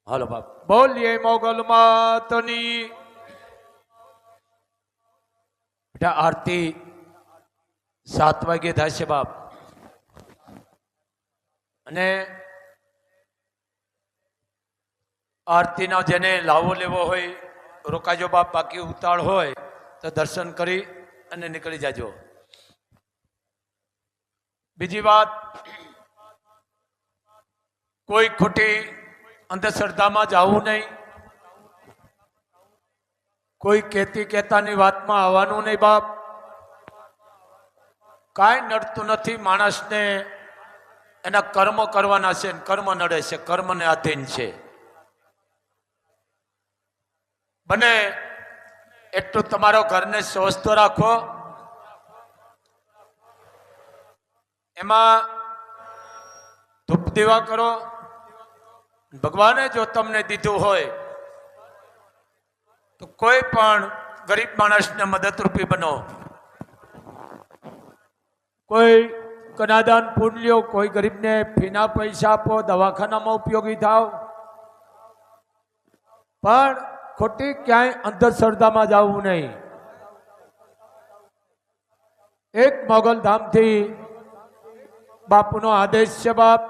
હાલો બાપ બોલીએ મોગલ માતની બેટા આરતી 7 વાગે થશે બાપ અને આરતીનો જેને લાવો લેવો હોય રોકાજો બાપ બાકી ઉતાળ હોય તો દર્શન કરી અને નીકળી જાજો બીજી વાત કોઈ ખોટી અંધશ્રદ્ધામાં જવું નહીં કોઈ કહેતાની વાતમાં આવવાનું નહીં બાપ કાંઈ નડતું નથી માણસને એના કર્મ કરવાના છે કર્મ નડે છે કર્મને આધીન છે બને એટલું તમારો ઘરને સ્વસ્થ રાખો એમાં ધૂપ દીવા કરો ભગવાને જો તમને દીધું હોય તો કોઈ પણ ગરીબ માણસને મદદરૂપી બનો કોઈ કનાદાન પુણ્યો કોઈ ગરીબને ફીના પૈસા આપો દવાખાનામાં ઉપયોગી થાવ પણ ખોટી ક્યાંય અંધશ્રદ્ધામાં જવું નહીં એક મોગલધામથી બાપુનો આદેશ છે બાપ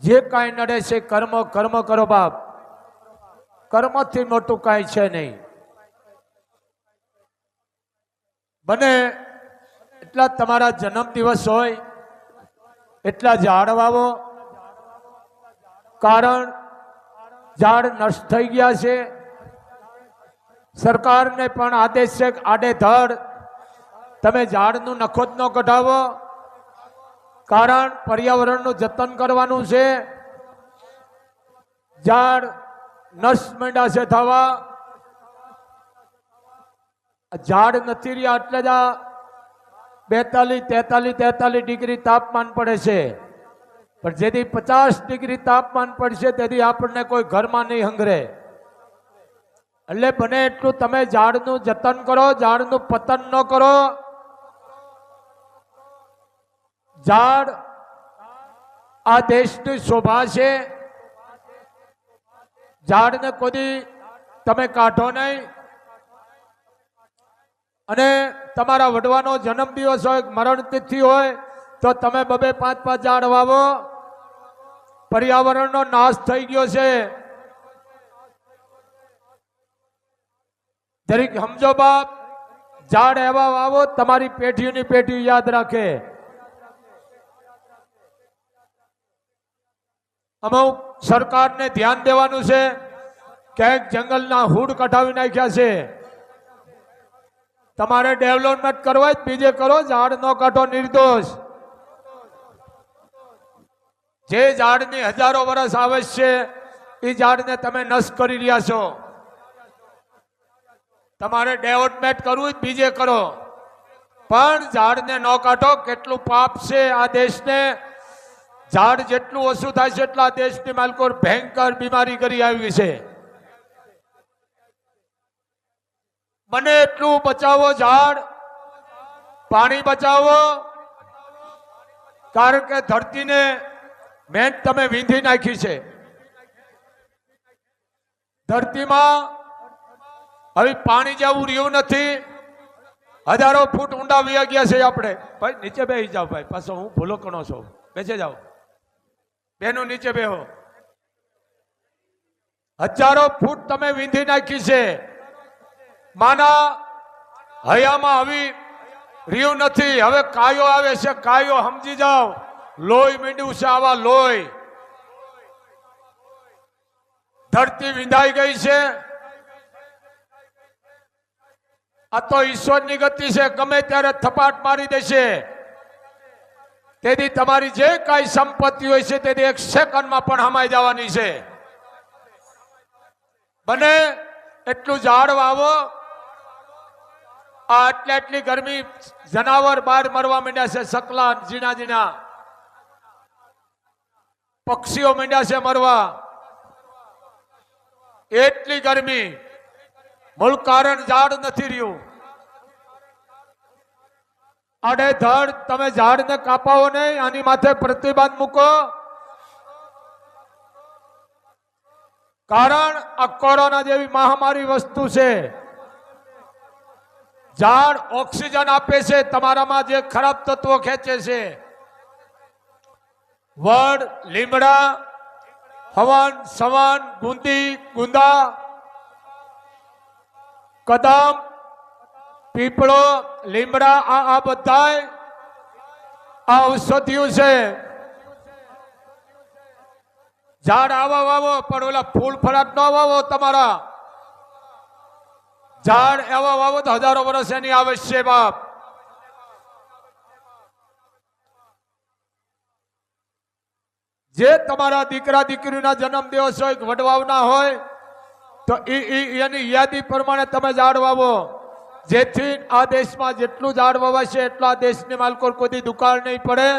જે કાંઈ નડે છે કર્મ કર્મ કરો બાપ કર્મથી મોટું કાંઈ છે નહીં બને એટલા તમારા જન્મદિવસ હોય એટલા ઝાડ વાવો કારણ ઝાડ નષ્ટ થઈ ગયા છે સરકારને પણ આદેશ છે આડેધડ તમે ઝાડનું નખોદ ન કઢાવો કારણ પર્યાવરણનું જતન કરવાનું છે ઝાડ નષ્ટ માંડ્યા છે થવા ઝાડ નથી રહ્યા એટલે જ આ 42-43 ડિગ્રી તાપમાન પડે છે પણ જેથી 50 ડિગ્રી તાપમાન પડશે તેથી આપણને કોઈ ઘરમાં નહીં હંગરે એટલે બને એટલું તમે ઝાડનું જતન કરો ઝાડનું પતન ન કરો ઝાડ આ દેશની શોભા છે ઝાડને કોઈ તમે કાઢો નહીં અને તમારા વડવાનો જન્મદિવસ હોય મરણ તિથિ હોય તો તમે 2-5 ઝાડ વાવો પર્યાવરણનો નાશ થઈ ગયો છે દરેક સમજો બાપ ઝાડ એવા વાવો તમારી પેઢીઓની પેઢી યાદ રાખે અમુક સરકારને ધ્યાન દેવાનું છે ક્યાંક જંગલના હૂડ કઢાવી નાખ્યા છે તમારે ડેવલપમેન્ટ કરવા જ બીજે કરો ઝાડ ન કાઢો નિર્દોષ જે ઝાડની હજારો વર્ષ આવે છે એ ઝાડને તમે નષ્ટ કરી રહ્યા છો તમારે ડેવલપમેન્ટ કરવું જ બીજે કરો પણ ઝાડને ન કાઢો કેટલું પાપ છે આ દેશને ઝાડ જેટલું ઓછું થાય છે એટલા દેશની માલકો ભયંકર બીમારી કરી આવી છે બને એટલું બચાવો ઝાડ પાણી બચાવો કારણ કે ધરતીને મેં તમે વીંધી નાખી છે ધરતીમાં હવે પાણી જેવું રહ્યું નથી હજારો ફૂટ ઊંડા વયા ગયા છે આપણે ભાઈ નીચે બેસી જાઓ ભાઈ પાછો હું ભૂલો કણો છો બેસે જાઓ બેનો નીચે બેહો હજારો ફૂટ તમે વીંધી નાખી છે માના હયામાં હવે રહ્યું નથી હવે કાયો આવે છે કાયો સમજી જાઓ લોહી મીંડ્યું છે આવા લોહી ધરતી વિંધાઈ ગઈ છે આ તો ઈશ્વરની ગતિ છે ગમે ત્યારે થપાટ મારી દેશે તેથી તમારી જે કાંઈ સંપત્તિ હોય છે તેથી 1 સેકન્ડમાં પણ હમાઈ જવાની છે બને એટલું ઝાડ વાવો આ આટલી ગરમી જનાવર બહાર મરવા માંડ્યા છે સકલા ઝીણા ઝીણા પક્ષીઓ માંડ્યા છે મરવા એટલી ગરમી મૂળ કારણ ઝાડ નથી રહ્યું આડેધડ તમે ઝાડને કાપાવો નહીં આની માથે પ્રતિબંધ મૂકો કારણ આ કોરોના જેવી મહામારી વસ્તુ છે. ઝાડ ઓક્સિજન આપે છે, તમારામાં જે ખરાબ તત્વો ખેંચે છે. વડ, લીમડા, હવન, સવન, ગુંદી, ગુંદા, કદમ, પીપળો, લીમડા, આ બધાય આ ઔષધિઓ છે. ઝાડ આવા વાવો, પણ ઓલા ફૂલ ફળાટ ન વાવો. તમારા ઝાડ એવા વાવો તો હજારો વર્ષ એની આવશ્ય બાપ. જે તમારા દીકરા દીકરીના જન્મ દિવસ હોય, વડવાવના હોય, તો એની યાદી પ્રમાણે તમે ઝાડ વાવો, જેથી આ દેશમાં જેટલું ઝાડ વવાશે એટલા દેશની માલકો કોઈ દુકાળ નહીં પડે,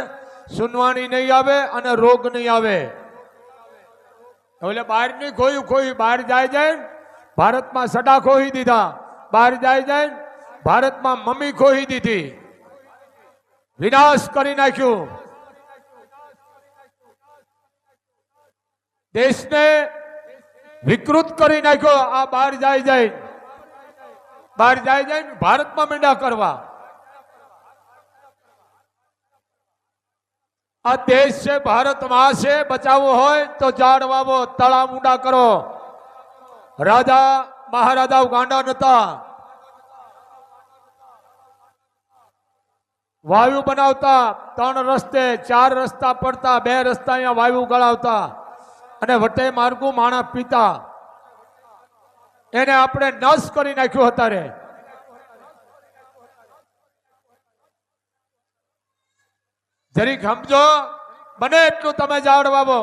સુનવાણી નહીં આવે અને રોગ નહીં આવે. એટલે બહાર નહીં ખોયું બહાર જાય ભારતમાં સડા ખોઈ દીધા, બહાર જાય ભારતમાં મમ્મી ખોઈ દીધી, વિનાશ કરી નાખ્યું. દેશને વિકૃત કરી નાખ્યો. આ બહાર જાય ભારતમાં મીંડા કરવા. આ દેશ છે, ભારતમાં છે, બચાવવો હોય તો ઝાડ વાવો, તળાવ ઊંડા કરો. રાજા મહારાજાઓ ગાંડા નતા, વાયુ બનાવતા 3 રસ્તે 4 રસ્તા પડતા, 2 રસ્તા અહીંયા વાયુ ગળાવતા અને વટે માર્ગું માણા પીતા. એને આપણે નશ કરી નાખ્યું અત્યારે. જરીક સમજો, બને એટલું તમે ઝાડ વાવો.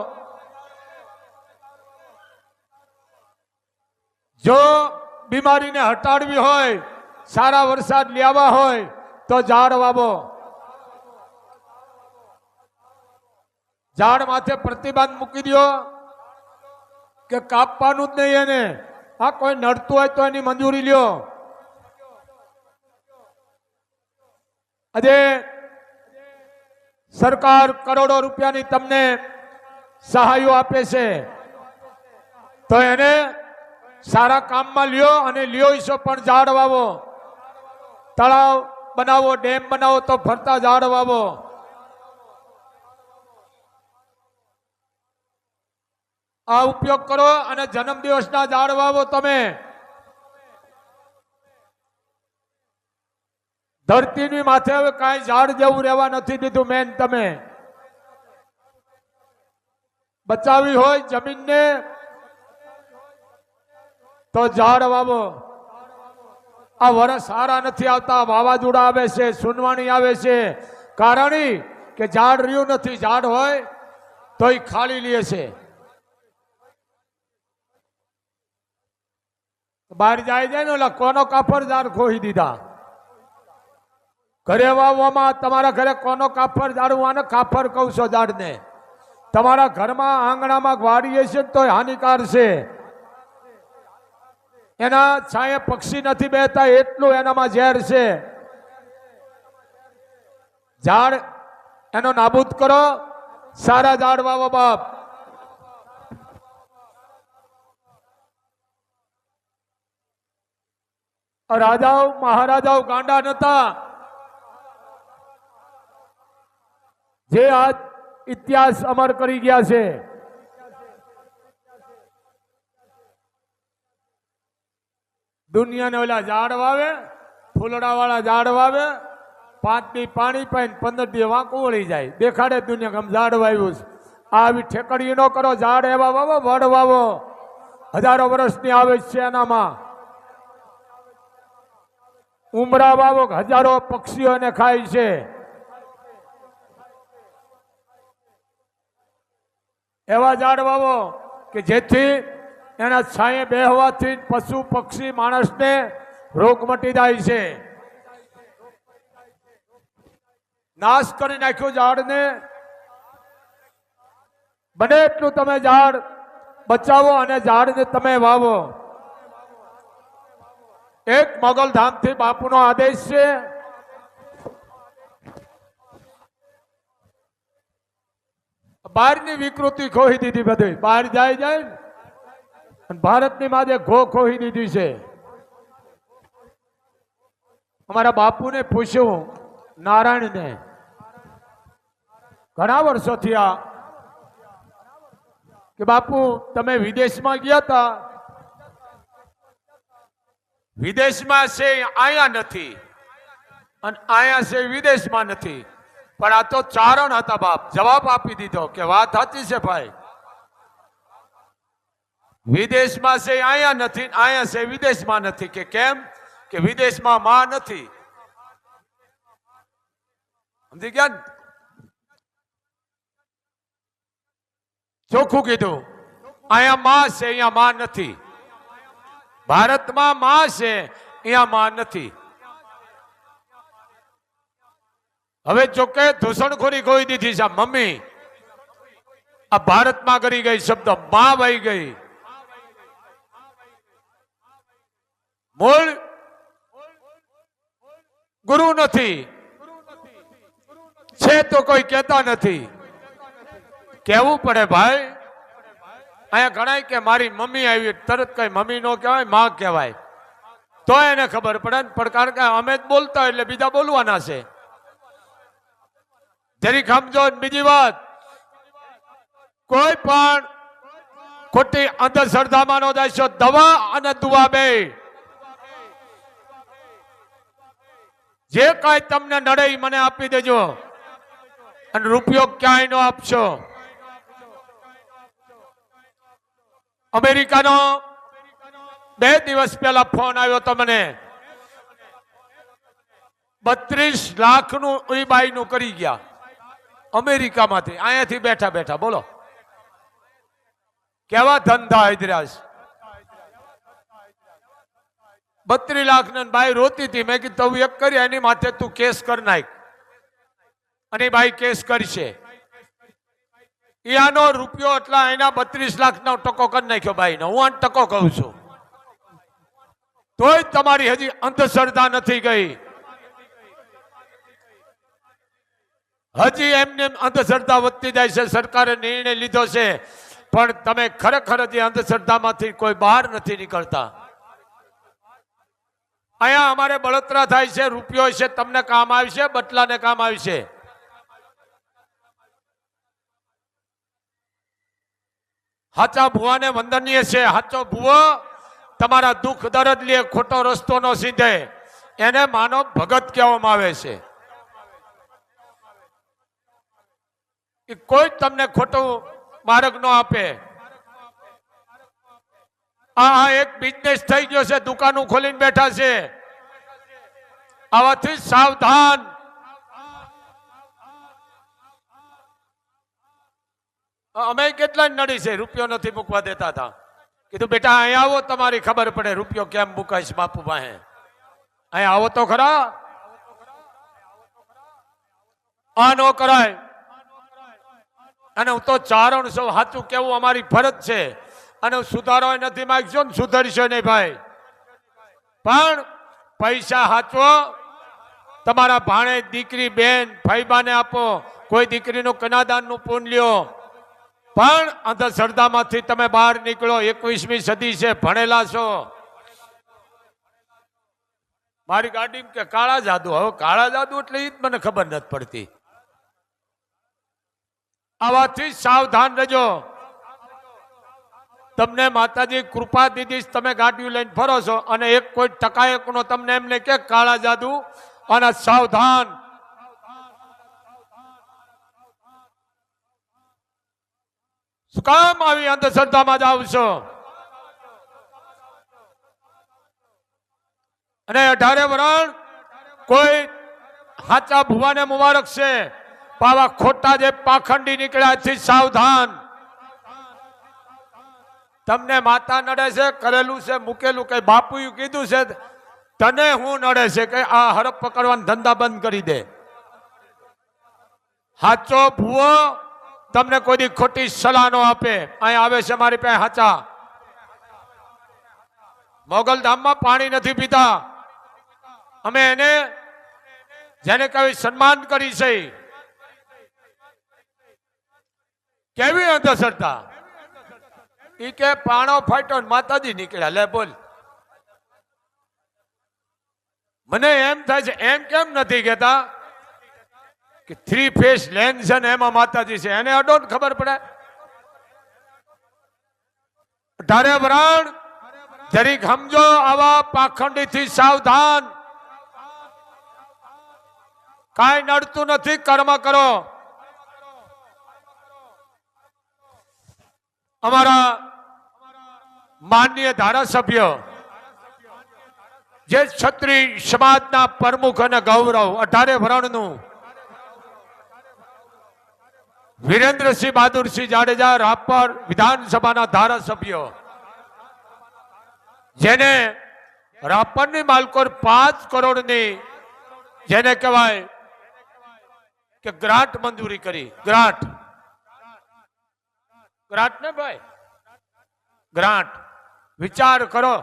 જો બીમારીને હટાડવી હોય, સારા વરસાદ લેવા હોય તો ઝાડ વાવો. ઝાડ માથે પ્રતિબંધ મૂકી દો કે કાપવાનું જ નહીં એને. આ કોઈ નડતું હોય તો એની મંજૂરી લ્યો. આજે સરકાર કરોડો રૂપિયાની તમને સહાયો આપે છે, તો એને સારા કામમાં લ્યો અને લ્યો છો, પણ ઝાડ વાવો. તળાવ બનાવો, ડેમ બનાવો તો ફરતા ઝાડ વાવો. આ ઉપયોગ કરો અને જન્મદિવસના ઝાડ વાવો. તમે ધરતીની માથે હવે કાંઈ ઝાડ જેવું રહેવા નથી દીધું. મેન તમે બચાવી હોય જમીનને તો ઝાડ વાવો. આ વરસ સારા નથી આવતા, વાવાઝોડા આવે છે, સુનવાણી આવે છે, કારણ કે ઝાડ રહ્યું નથી. ઝાડ હોય તો એ ખાલી લે છે. બહાર જાય ને ઓલા કોનો કાફર ઝાડ ખોઈ દીધા. ઘરે વાવવામાં તમારા ઘરે કોનો કાફર ઝાડવું, આને કાફર કહું છો ઝાડને. તમારા ઘરમાં આંગણામાં વાડીએ છે તો હાનિકાર છે. એના છાંયે પક્ષી નથી બેહતા એટલું એનામાં ઝેર છે. ઝાડ એનો નાબૂદ કરો, સારા ઝાડ વાવો બાપ. રાજાઓ મહારાજાઓ ગાંડા નતા. જે આજ ઇતિહાસ અમર કરી ગયા છે. દુનિયાને ઓલા ઝાડ વાવે, ફૂલડા વાળા ઝાડ વાવે, 5 દી પાણી પાઈને 15 દી વાંકું વળી જાય, દેખાડે દુનિયા કે ઝાડ વાવ્યું છે. આવી ઠેકડી ન કરો. ઝાડ એવા વાવો, વડ વાવો, હજારો વર્ષની આવે છે. એનામાં ઉમરા વાવો, હજારો પક્ષીઓને ખાય છે. એવા ઝાડ વાવો કે જેથી એના છાંયે બેહવાથી પશુ પક્ષી માણસને રોગ મટી જાય છે. નાશ કરી નાખ્યું ઝાડને. બને એટલું તમે ઝાડ બચાવો અને ઝાડને તમે વાવો. એક મોગલધામથી બાપુનો આદેશ છે. બહારની વિકૃતિ ખોઈ દીધી. બધી બહાર જાય અને ભારતની માજે ઘો ખોઈ દીધી છે. અમારા બાપુને પૂછ્યું, નારાયણને, ઘણા વર્ષો થયા કે બાપુ તમે વિદેશમાં ગયા હતા, વિદેશમાં છે આયા નથી અને આયા છે વિદેશમાં નથી, પણ આ તો ચારણ હતા. બાપ જવાબ આપી દીધો કે વાત સાચી છે ભાઈ, વિદેશમાં છે આયા નથી, આયા છે વિદેશમાં નથી. કે કેમ? કે વિદેશમાં માં નથી. સમજી ગયા? ચોખ્ખું કીધું, અહીંયા માં છે, અહીંયા માં નથી. ભારતમાં માં છે, અહીંયા માં નથી. હવે જોકે ધૂષણખોરી ખોઈ દીધી છે. મમ્મી આ ભારતમાં કરી ગઈ, શબ્દ માં વહી ગઈ. મૂળ ગુરુ નથી, છે તો કોઈ કહેતા નથી. કેવું પડે ભાઈ. અહીંયા ઘણા કે મારી મમ્મી આવી, તરત કઈ મમ્મી નો કહેવાય, માં કહેવાય. તો એને ખબર પડે ને, પણ કારણ કે અમે જ બોલતા એટલે બીજા બોલવાના છે. જરી સમજો. બીજી વાત, કોઈ પણ ખોટી અંધશ્રદ્ધામાં નો જાય. દવા અને દુવા બે, જે કઈ તમને નડે મને આપી દેજો અને રૂપિયો ક્યાંય નો આપશો. અમેરિકાનો 2 દિવસ પહેલા ફોન આવ્યો તો મને, 32 લાખનું એ બાઈનું કરી ગયા અમેરિકામાંથી, અહીંયાથી બેઠા બેઠા. બોલો કેવા ધંધા હૈદરાજ. 32 લાખ ને બાઈ રોતી હતી. મેં કીધું એક કરી, એની માથે તું કેસ કરી નાખ. અને બાઈ કેસ કરશે. આનો રૂપિયો એટલા, એના 32 લાખનો ટકો કરી નાખ્યો બાઈનો. હું આ ટકો કહું છું. તોય તમારી હજી અંધશ્રદ્ધા નથી ગઈ. હજી એમને અંધશ્રદ્ધા વધતી જાય છે. સરકારે નિર્ણય લીધો છે, પણ તમે ખરેખર હજી અંધશ્રદ્ધામાંથી કોઈ બહાર નથી નીકળતા. અહીંયા અમારે બળતરા થાય છે. રૂપિયો છે, તમને કામ આવશે, બટલાને કામ આવશે. હાચા ભુવાને વંદનીય છે. હાચો ભુવો તમારા દુઃખ દર્દ લે, ખોટો રસ્તો નો સીધે, એને માનો ભગત કહેવામાં આવે છે. કોઈ તમને ખોટું માર્ગ નો આપે. આ એક બિઝનેસ થઈ ગયો છે, દુકાનો ખોલીને બેઠા છે. આવાથી સાવધાન. અમે કેટલા નડી છે, રૂપિયો નથી મૂકવા દેતા હતા. કીધું બેટા અહીંયા આવો, તમારી ખબર પડે રૂપિયો કેમ મુકાય છે બાપુ પાસે. અહીંયા આવો તો ખરા. આ નો કરાય. અને હું તો ચારણ છું, સાચું કેવું અમારી ફરજ છે. અને સુધારો નથી માંગશો ને સુધરશો નહીં ભાઈ. પણ પૈસા સાચવો. તમારા ભાણે દીકરી, બેન, ભાઈબાને આપો. કોઈ દીકરીનું કન્યાદાનનું પૂન લ્યો. પણ અંધશ્રદ્ધામાંથી તમે બહાર નીકળો. 21મી સદી છે, ભણેલા છો. મારી ગાડી કે કાળા જાદુ. હવે કાળા જાદુ એટલે એ જ મને ખબર નથી પડતી. આવાથી સાવધાન રહેજો. તમને માતાજી કૃપા દીધી, તમે ગાડીઓ લઈને ફરો છો અને એક કોઈ ટકાયકનો તમને એમને કે કાળા જાદુ, અને સાવધાન. શું કામ આવી અંધશ્રદ્ધામાં જાવ છો? અને 18 વરણ કોઈ હાચા ભુવાને મુબારક છે. પાવા ખોટા જે પાખંડી નીકળ્યા, સાવધાન. તમને માતા નડે છે, કરેલું છે, મૂકેલું, કઈ બાપુએ કીધું છે તને હું નડે છે કે આ હડપ પકડવાના ધંધા બંધ કરી દે. હાચો ભુવો તમને કોઈ દી ખોટી સલાહ નો આપે. અહીં આવે છે મારી પાસે હાચા. મોગલધામમાં પાણી નથી પીતા. અમે એને જેને કઈ સન્માન કરી છે. કેવી અંધશ્રદ્ધા. ઈ કે પાણો ફાટ્યો ને માતાજી નીકળ્યા. લે બોલ, મને એમ થાય છે એમ કેમ નથી કહેતા કે 3 ફેસ લેન છે ને એમાં માતાજી છે, એને અડો ને ખબર પડે. ધારે વરાણ જરીક સમજો, આવા પાખંડી થી સાવધાન. કાંઈ નડતું નથી, કર્મ કરો. અમારા માનનીય ધારાસભ્ય જે ક્ષત્રિય સમાજના પ્રમુખ અને ગૌરવ 18 વરણનું વિરેન્દ્રસિંહ બહાદુરસિંહ જાડેજા, રાપર વિધાનસભાના ધારાસભ્ય, જેને રાપરની માલકોર 5 કરોડની જેને કહેવાય કે ગ્રાન્ટ મંજૂરી કરી. ગ્રાન્ટ ને ભાઈ, ગ્રાન્ટ. વિચાર કરો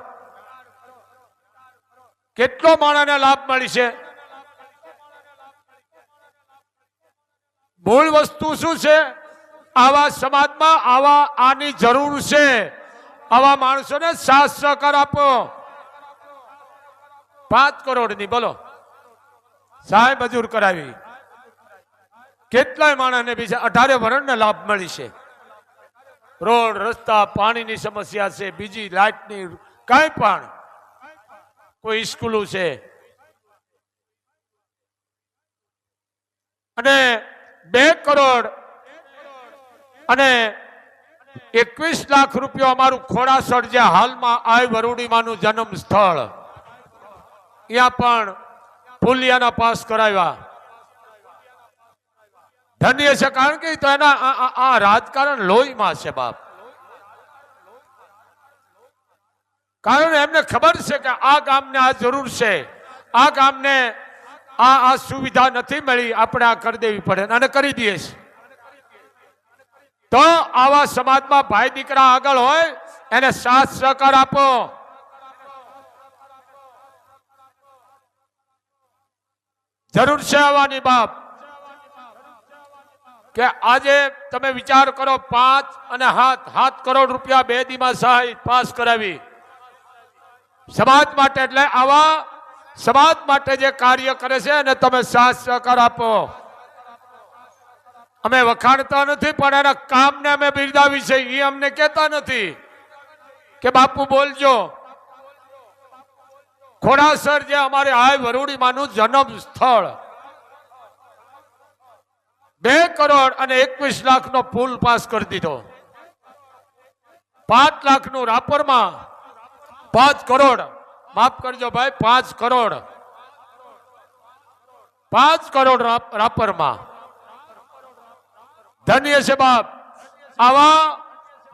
કેટલો માણસને લાભ મળી છે. મૂળ વસ્તુ શું છે? આવા સમાજમાં આની જરૂર છે. આવા માણસોને સાથ સહકાર આપો. 5 કરોડની બોલો સાહેબ મજૂર કરાવી. કેટલાય માણસને બીજા 18 વરણને લાભ મળી છે. રોડ રસ્તા, પાણીની સમસ્યા છે, બીજી લાઇટની, કઈ પણ કોઈ સ્કૂલો છે. અને 2 કરોડ અને 21 લાખ રૂપિયા અમારું ખોડાસર, જે હાલમાં આય વરુડીમાનું જન્મ સ્થળ, ત્યાં પણ પુલિયાના પાસ કરાવ્યા. ધન્ય છે, કારણ કે તો એના આ રાજકારણ લોહીમાં છે બાપ. કારણ એમને ખબર છે કે આ ગામને આ જરૂર છે, આ ગામને આ સુવિધા નથી મળી, આપણે આ કરી દેવી પડે અને કરી દઈએ છીએ. તો આવા સમાજમાં ભાઈ દીકરા આગળ હોય એને સાથ સહકાર આપો. જરૂર છે આવવાની બાપ. કે આજે તમે વિચાર કરો, 5 અને 7 કરોડ રૂપિયા 2 દીમાં સહાય પાસ કરાવી સમાજ માટે. એટલે આવા સમાજ માટે જે કાર્ય કરે છે અને તમે સાથ સહકાર આપો. અમે વખાણતા નથી, પણ એના કામને અમે બિરદાવી છે. એ અમને કહેતા નથી કે બાપુ બોલજો. ખોડાસર જે અમારે આય વરુડીમાનું જન્મ સ્થળ, 2 કરોડ અને 21 લાખનો પુલ પાસ કરી દીધો. 5 લાખનું રાપરમાં, 5 કરોડ, માફ કરજો ભાઈ, 5 કરોડ, 5 કરોડ રાપરમાં. ધન્ય છે બાપ. આવા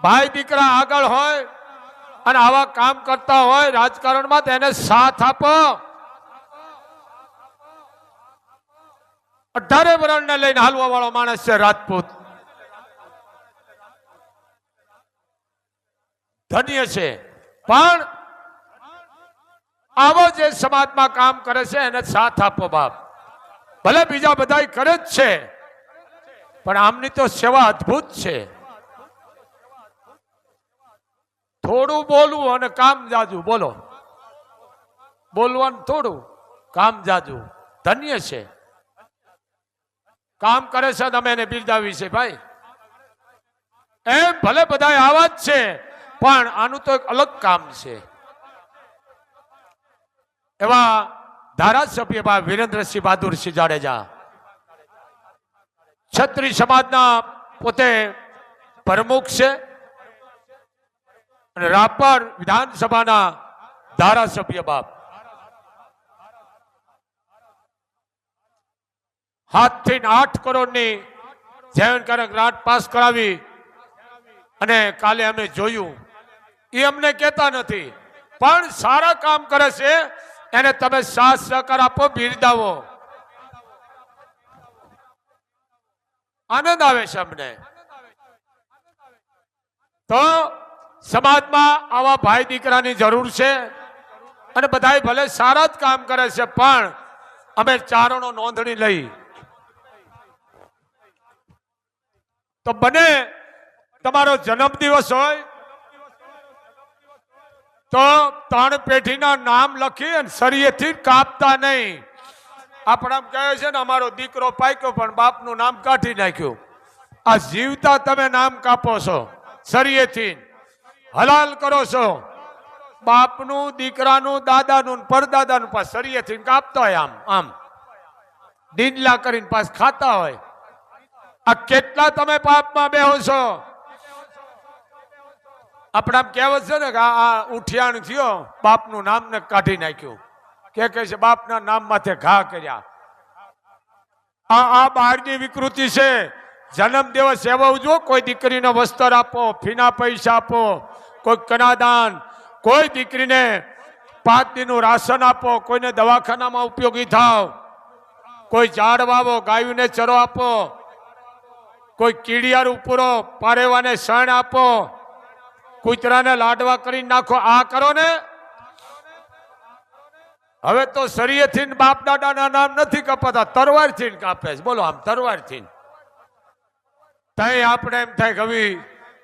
ભાઈ દીકરા આગળ હોય અને આવા કામ કરતા હોય રાજકારણમાં, તેને સાથ આપો. 18 વરણને લઈને હાલવા વાળો માણસ છે રાજપૂત. ધન્ય છે. પણ આવો જે સમાજમાં કામ કરે છે એને સાથ આપો બાપ. ભલે બીજા બધા કરે જ છે, પણ આમની તો સેવા અદ્ભુત છે. થોડું બોલવું અને કામ જાજુ. બોલો, બોલવાનું થોડું, કામ જાજુ. ધન્ય છે. કામ કરે છે, તમે એને બિરદાવી છે ભાઈ. એમ ભલે બધા આવા જ છે, પણ આનું તો એક અલગ કામ છે. એવા ધારાસભ્ય વિરેન્દ્રસિંહ બહાદુરસિંહ જાડેજા, ક્ષત્રિય સમાજના પોતે પ્રમુખ છે અને રાપર વિધાનસભાના ધારાસભ્ય બાપ. 7 થી 8 કરોડની જીવનકારક ગ્રાન્ટ પાસ કરાવી. અને કાલે અમે જોયું, એ અમને કહેતા નથી, પણ સારા કામ કરે છે એને તમે સાથ સહકાર આપો, બિરદાવો. આનંદ આવે છે અમને. તો સમાજમાં આવા ભાઈ દીકરાની જરૂર છે અને બધા ભલે સારા જ કામ કરે છે, પણ અમે ચારણો નોંધણી લઈ તો બને તમારો જન્મદિવસ હોય તો 3 પેઢીના નામ લખી અને સરિયેથી કાપતા નહીં. આપણા કહે છે ને અમારો દીકરો પાક્યો પણ બાપનું નામ કાઢી નાખ્યું. આ જીવતા તમે નામ કાપો છો, સરિયેથી હલાલ કરો છો. બાપનું, દીકરાનું, દાદાનું, પરદાદાનું પાસ સરિયેથી કાપતા હોય. આમ આમ ડીંડલા કરીને પાસ ખાતા હોય. આ કેટલા તમે પાપમાં બેહો છો. આપણા કહેવત છે ને કે આ ઉઠિયાણ થયો, બાપનું નામ ને કાઢી નાખ્યું. કે છે બાપના નામ માથે ઘા કર્યા. આ બહારની વિકૃતિ છે. જન્મ દિવસ એવો ઉજવો, કોઈ દીકરીને વસ્ત્ર આપો, ફીના પૈસા આપો, કોઈ કન્યાદાન, કોઈ દીકરીને 5 દિનનું રાશન આપો, કોઈને દવાખાનામાં ઉપયોગી થાવ, કોઈ ઝાડ વાવો, ગાયોને ચરો આપો, કોઈ કીડિયારું પૂરો, પારેવાને શણ આપો, કૂતરાને લાડવા કરી નાખો. આ કરો ને. હવે તો શરીયથી બાપ દાદાના નામ નથી કપાતા, તરવારથી કાપે છે. બોલો, આમ તરવારથી. તઈ આપણે એમ થાય કે હવે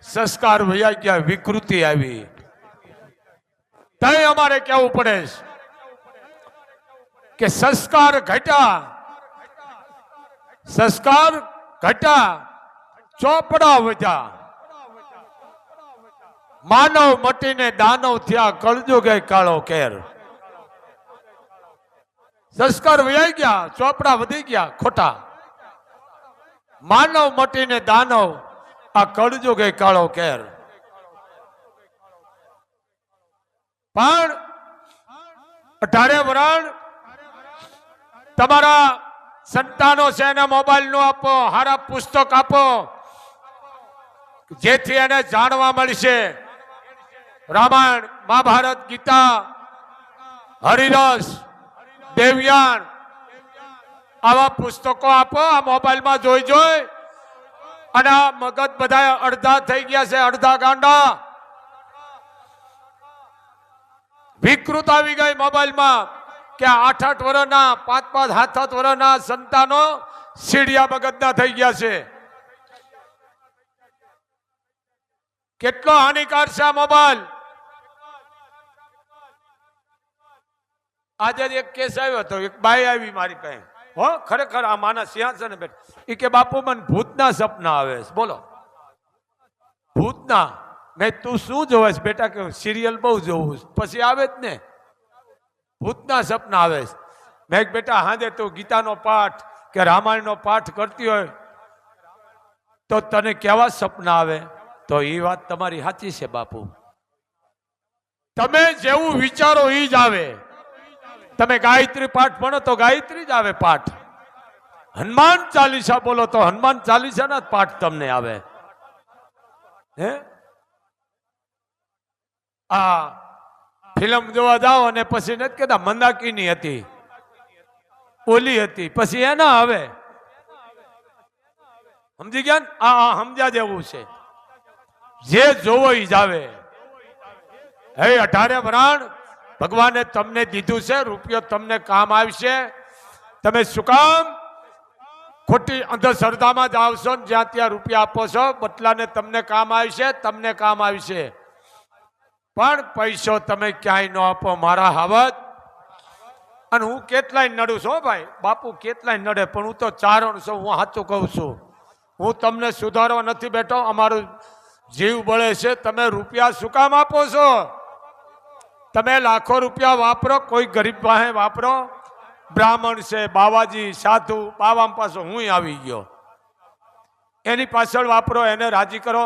સંસ્કાર વયા ગયા, વિકૃતિ આવી. તઈ અમારે કેવું પડે કે સંસ્કાર ઘટ્યા, સંસ્કાર ઘટ્યા, ચોપડા વધ્યા. માનવ મટીને દાનવ થયા, કળજુગે કાળો કેર. સંસ્કાર વયા ગયા, ચોપડા વધી ગયા ખોટા. માનવ મટીને દાનવ, આ કળજુગે કાળો કેર. પણ 18 વરણ તમારા સંતાનો છે એને મોબાઈલ નો આપો, હારા પુસ્તક આપો, જેથી એને જાણવા મળશે. રામાયણ, મહાભારત, ગીતા, હરિરસ, દેવયાન, આવા પુસ્તકો આપો. આ મોબાઈલમાં જોઈ અને આ મગજ બધા અડધા થઈ ગયા છે, અડધા ગાંડા. વિકૃત આવી ગઈ મોબાઈલમાં કે 8-8 વર્ષના, 5-5, 7-7 વર્ષના સંતાનો સીડિયા મગજના થઈ ગયા છે. કેટલો હાનિકાર છે આ મોબાઈલ. આજે એક કેસ આવ્યો હતો, એક બાઈ આવી મારી પાસે. હો, ખરેખર આ માના સિંહાસને બેઠા. એ કે બાપુ મને ભૂતના સપના આવે છે. બોલો, ભૂતના. મેં તું શું જોવે છે બેટા? કે સિરિયલ બહુ જોવું. પછી આવે જ ને, ભૂતના સપના આવે છે. મેં બેટા હાજે તું ગીતાનો પાઠ કે રામાયણનો પાઠ કરતી હોય તો તને કેવા સપના આવે? તો એ વાત તમારી સાચી છે બાપુ. તમે જેવું વિચારો એ જ આવે. તમે ગાયત્રી પાઠ ભણો તો ગાયત્રી જ આવે પાઠ. હનુમાન ચાલીસા બોલો તો હનુમાન ચાલીસાના જ પાઠ તમને આવે. હે, આ ફિલ્મ જોવા જાઓ અને પછી નથી કહેતા મંદાકીની હતી, ઓલી હતી, પછી એના આવે. સમજી ગયા? આ સમજ્યા જેવું છે. જે જોવો ઈ જ આવે. હે 18 વરાણ ભગવાને તમને દીધું છે. રૂપિયો તમને કામ આવશે. તમે શું કામ ખોટી અંધશ્રદ્ધામાં જ આવશો ને જ્યાં ત્યાં રૂપિયા આપો છો? બદલાને તમને કામ આવશે, તમને કામ આવશે. પણ પૈસો તમે ક્યાંય ન આપો મારા હાવત. અને હું કેટલાય નડું છું ભાઈ, બાપુ કેટલાય નડે, પણ હું તો ચારણ છું. હું સાચું કહું છું. હું તમને સુધારવા નથી બેઠો. અમારું જીવ બળે છે. તમે રૂપિયા શું કામ આપો છો? તમે લાખો રૂપિયા વાપરો, કોઈ ગરીબ પાસે વાપરો. બ્રાહ્મણ છે, બાવાજી, સાધુ, બાવા પાછો હું આવી ગયો, એની પાછળ વાપરો, એને રાજી કરો.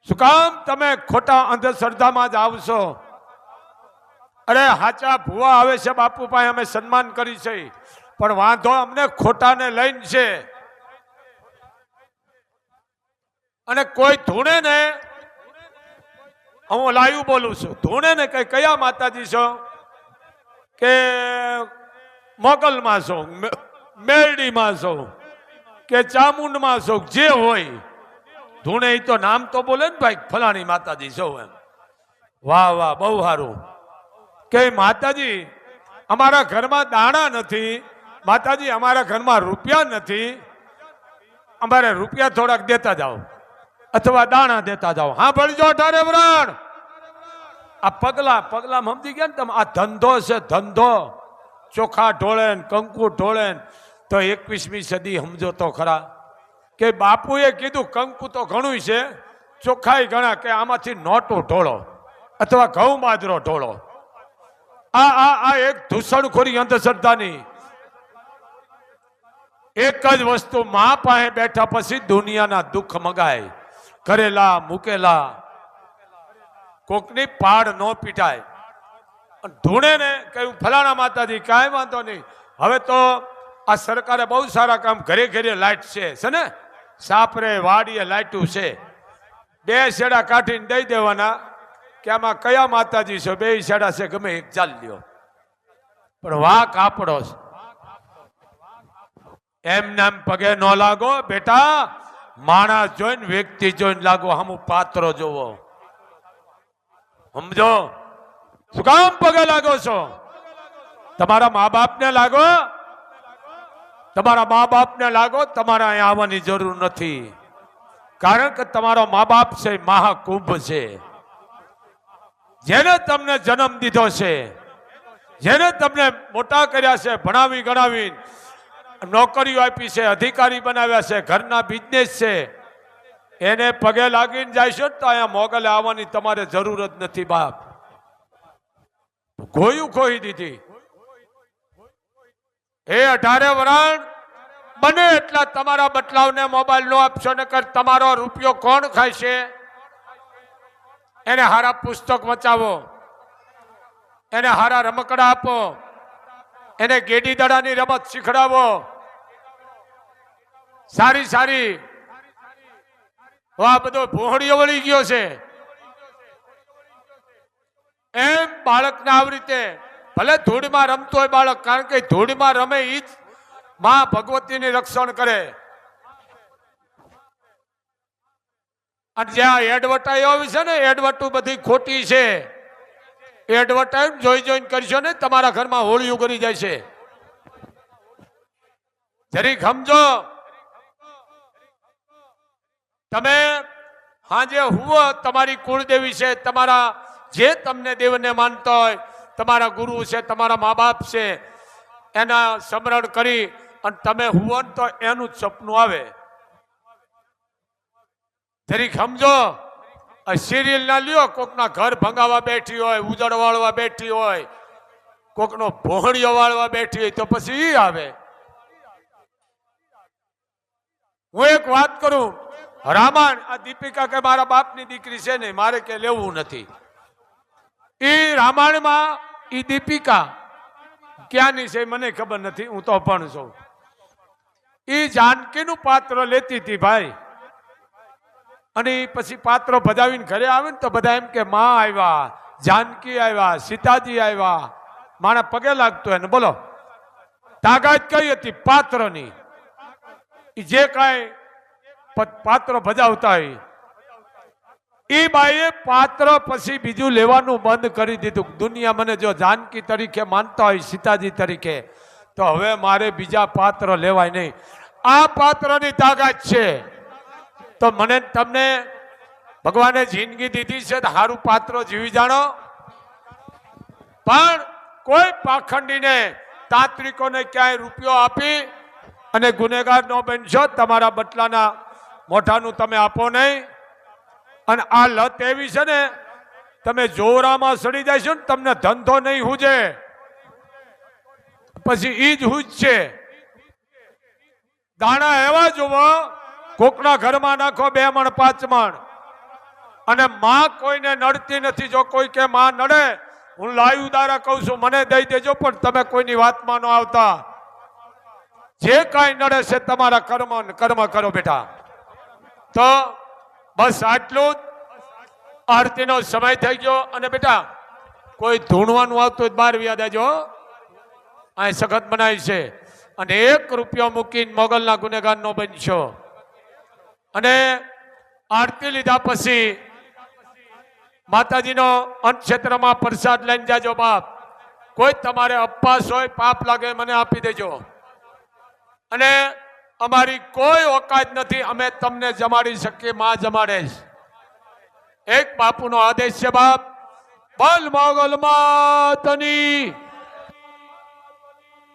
શું કામ તમે ખોટા અંધશ્રદ્ધામાં જ આવશો? અરે હાચા ભુવા આવે છે બાપુ પાસે, અમે સન્માન કરી છે, પણ વાંધો અમને ખોટાને લઈને છે. અને કોઈ ધૂણે ને, હું લાઈવ બોલું છું, ધૂણે ને કઈ કયા માતાજી છો? કે મોગલમાં છો, મેરડીમાં છો, કે ચામુંડમાં છો, જે હોય ધૂણે એ તો નામ તો બોલે ને ભાઈ, ફલાણી માતાજી છો એમ. વાહ વાહ, બહુ સારું. કે માતાજી અમારા ઘરમાં દાણા નથી, માતાજી અમારા ઘરમાં રૂપિયા નથી, અમારે રૂપિયા થોડાક દેતા જાઓ અથવા દાણા દેતા જાઓ. હા ભણજો 18 વરણ. આ પગલા સમજી ગયા ને તમે? આ ધંધો છે, ધંધો. ચોખા ઢોળે ને કંકુ ઢોળે ને. તો 21મી સદી સમજો તો ખરા કે બાપુએ કીધું કંકુ તો ઘણું છે, ચોખાઈ ઘણા, કે આમાંથી નોટો ઢોળો અથવા ઘઉં બાજરો ઢોળો. આ એક દૂષણખોરી અંધશ્રદ્ધાની એક જ વસ્તુ, મા પાસે બેઠા પછી દુનિયાના દુઃખ મગાય, કરેલા મૂકેલા, કોકની પાડ ન પીટાય. ધૂણે ને કહ્યું ફલાણા માતાજી કાંઈ વાંધો નહીં. હવે તો આ સરકારે બહુ સારા કામ, ઘરે ઘરે લાઇટ છે ને, સાપરે વાડીએ લાઇટું છે. 2 શેડા કાઢીને દઈ દેવાના કે આમાં કયા માતાજી છે, 2 શેડા છે, ગમે એક ચાલ લ્યો. પણ વાક આપણો છે. એમ નામ પગે ન લાગો બેટા, માણસ જોઈને વ્યક્તિ જોઈને લાગો, હમ પાત્રો જોવો. સમજો? શું કામ પગે લાગો છો? તમારા મા બાપને લાગો, તમારા મા બાપને લાગો. તમારે અહીંયા આવવાની જરૂર નથી, કારણ કે તમારો મા બાપ છે મહાકુંભ છે. જેને તમને જન્મ દીધો છે, જેને તમને મોટા કર્યા છે, ભણાવી ગણાવી નોકરીઓ આપી છે, અધિકારી બનાવ્યા છે, ઘરના બિઝનેસ છે, એને પગે લાગીને જાય છો તો અહીંયા મોગલે આવવાની તમારે જરૂર જ નથી. બાપ ગોયું ખોઈ દીધી. એ 18 વરાણ બને એટલા તમારા બટલાવને મોબાઈલ નો આપશો, ને કર તમારો રૂપિયો કોણ ખાય છે? એને હારા પુસ્તક વચાવો, એને હારા રમકડા આપો, એને ગેડી દડાની રમત શીખડાવો, સારી સારી. આ બધો ભોહડીઓ વળી ગયો છે. એમ બાળકને આવી રીતે, ભલે ધૂળમાં રમતો હોય બાળક, કારણ કે ધૂળમાં રમે એ જ માં ભગવતીની રક્ષણ કરે. અને જ્યાં એડવર્ટાઈઝ આવી છે ને, એડવર્ટું બધી ખોટી છે. એડવર્ટાઈઝ જોઈને કરશો ને, તમારા ઘરમાં હોળીઓ કરી જાય છે. જરીક સમજો. તમે હાજે હુઓ, તમારી કુળદેવી છે, તમારા જે તમને દેવને માનતા હોય, તમારા ગુરુ છે, તમારા મા બાપ છે, એના સ્મરણ કરી અને તમે હુઓ ને તો એનું જ સપનું આવે. જરીક સમજો. સિરિયલ ના લ્યો, કોકના ઘર ભંગાવા બેઠી હોય, ઉજળ વાળવા બેઠી હોય, કોકનો ભોહણીઓ વાળવા બેઠી હોય, તો પછી ઈ આવે. હું એક વાત કરું, રામાયણ, આ દીપિકા કે મારા બાપની દીકરી છે ને, મારે કે લેવું નથી. એ રામાયણમાં એ દીપિકા ક્યાંની છે મને ખબર નથી, હું તો પણ છું. એ જાનકીનું પાત્ર લેતી હતી ભાઈ, અને પછી પાત્ર ભજાવીને ઘરે આવે ને તો બધા એમ કે માં આવ્યા, જાનકી આવ્યા, સીતાજી આવ્યા, મારા પગે લાગતો એને. બોલો તાકાત કઈ હતી પાત્રની? જે કાંઈ પાત્ર ભજાવતા હોય એ બાઈએ પાત્ર પછી બીજું લેવાનું બંધ કરી દીધું. દુનિયા મને જો જાનકી તરીકે માનતા હોય, સીતાજી તરીકે, તો હવે મારે બીજા પાત્ર લેવાય નહીં. આ પાત્રની તાકાત છે. તો મને તમને ભગવાને જિંદગી દીધી છે, સારું પાત્ર જીવી જાણો. પણ કોઈ પાખંડીને, તાંત્રિકોને ક્યાંય રૂપિયો આપી અને ગુનેગાર ન બનશો. તમારા બટલાના મોઢાનું તમે આપો નહીં. અને આ લત એવી છે ને, તમે જોરામાં સડી જાય છો ને, તમને ધંધો નહીં હુજે, પછી ઈ જ હુજ છે. દાણા એવા જોવો, કોકના ઘરમાં નાખો 2 મણ 5 મણ, અને માં કોઈને નડતી નથી. જો કોઈ કે માં નડે, હું લાઈવ દ્વારા કહું છું, મને દઈ દેજો, પણ તમે કોઈની વાતમાં ન આવતા. જે કાંઈ નડે છે તમારા કર્મ કરો બેટા. તો બસ આટલું જ. આરતીનો સમય થઈ ગયો. અને બેટા કોઈ ધૂણવાનું આવતું હોય બહાર વ્યા દેજો, અહીં સખત બનાવી છે. અને 1 રૂપિયો મૂકીને મોગલના ગુનેગાર નો બનશો. અને આરતી લીધા પછી માતાજીનો અંતક્ષેત્રમાં પ્રસાદ લઈને જાજો બાપ. કોઈ તમારે અપવાસ હોય, પાપ લાગે, મને આપી દેજો. અને અમારી કોઈ ઓકાત નથી, અમે તમને જમાડી શકીએ, માં જમાડે. એક બાપુનો આદેશ છે બાપ, બોલ મોગલ માતની